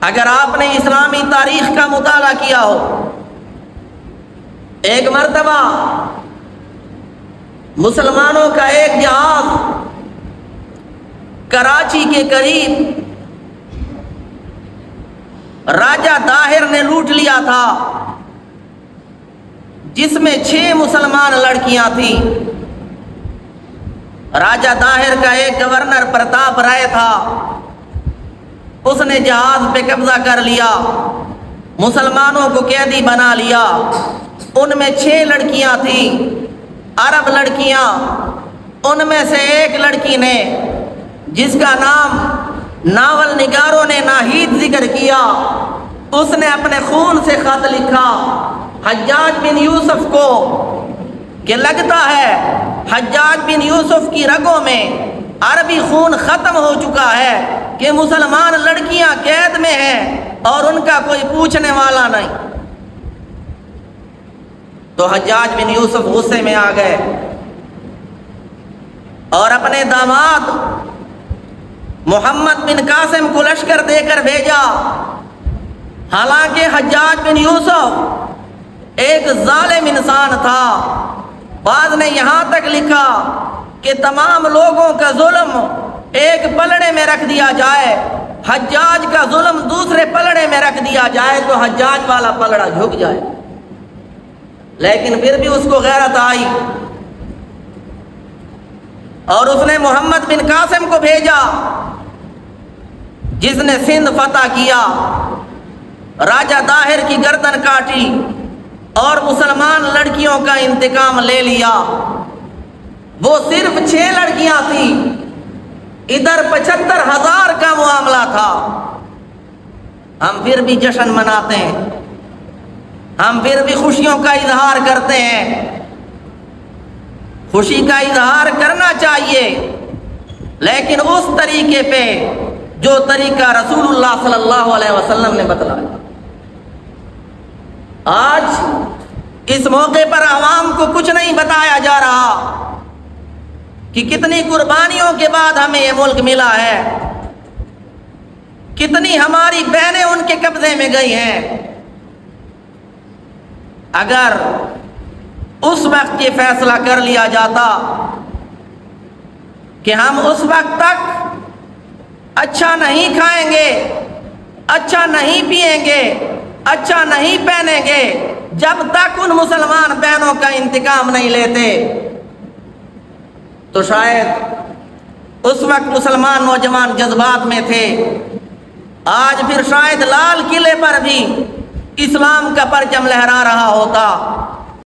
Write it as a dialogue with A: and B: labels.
A: اگر آپ نے اسلامی تاریخ کا مطالعہ کیا ہو، ایک مرتبہ مسلمانوں کا ایک جہاز کراچی کے قریب راجہ داہر نے لوٹ لیا تھا، جس میں 6 مسلمان لڑکیاں تھیں۔ راجہ داہر کا ایک گورنر پرتاپ رائے تھا، اس نے جہاز پہ قبضہ کر لیا، مسلمانوں کو قیدی بنا لیا۔ ان میں 6 لڑکیاں تھیں، عرب لڑکیاں۔ ان میں سے ایک لڑکی نے، جس کا نام ناول نگاروں نے ناہید ذکر کیا، اس نے اپنے خون سے خط لکھا حجاج بن یوسف کو کہ لگتا ہے حجاج بن یوسف کی رگوں میں عربی خون ختم ہو چکا ہے کہ مسلمان لڑکیاں قید میں ہیں اور ان کا کوئی پوچھنے والا نہیں۔ تو حجاج بن یوسف غصے میں آ گئے اور اپنے داماد محمد بن قاسم کو لشکر دے کر بھیجا۔ حالانکہ حجاج بن یوسف ایک ظالم انسان تھا۔ بعض نے یہاں تک لکھا کہ تمام لوگوں کا ظلم ایک پلڑے میں رکھ دیا جائے، حجاج کا ظلم دوسرے پلڑے میں رکھ دیا جائے تو حجاج والا پلڑا جھک جائے، لیکن پھر بھی اس کو غیرت آئی اور اس نے محمد بن قاسم کو بھیجا، جس نے سندھ فتح کیا، راجہ داہر کی گردن کاٹی اور مسلمان لڑکیوں کا انتقام لے لیا۔ وہ صرف 6 لڑکیاں تھیں، ادھر 75,000 کا معاملہ تھا۔ ہم پھر بھی جشن مناتے ہیں، ہم پھر بھی خوشیوں کا اظہار کرتے ہیں۔ خوشی کا اظہار کرنا چاہیے، لیکن اس طریقے پہ جو طریقہ رسول اللہ صلی اللہ علیہ وسلم نے بتلایا۔ آج اس موقع پر عوام کو کچھ نہیں بتایا جا رہا کہ کتنی قربانیوں کے بعد ہمیں یہ ملک ملا ہے، کتنی ہماری بہنیں ان کے قبضے میں گئی ہیں۔ اگر اس وقت یہ فیصلہ کر لیا جاتا کہ ہم اس وقت تک اچھا نہیں کھائیں گے، اچھا نہیں پیئیں گے، اچھا نہیں پہنیں گے، جب تک ان مسلمان بہنوں کا انتقام نہیں لیتے، تو شاید اس وقت مسلمان نوجوان جذبات میں تھے۔ آج پھر شاید لال قلعے پر بھی اسلام کا پرچم لہرا رہا ہوتا۔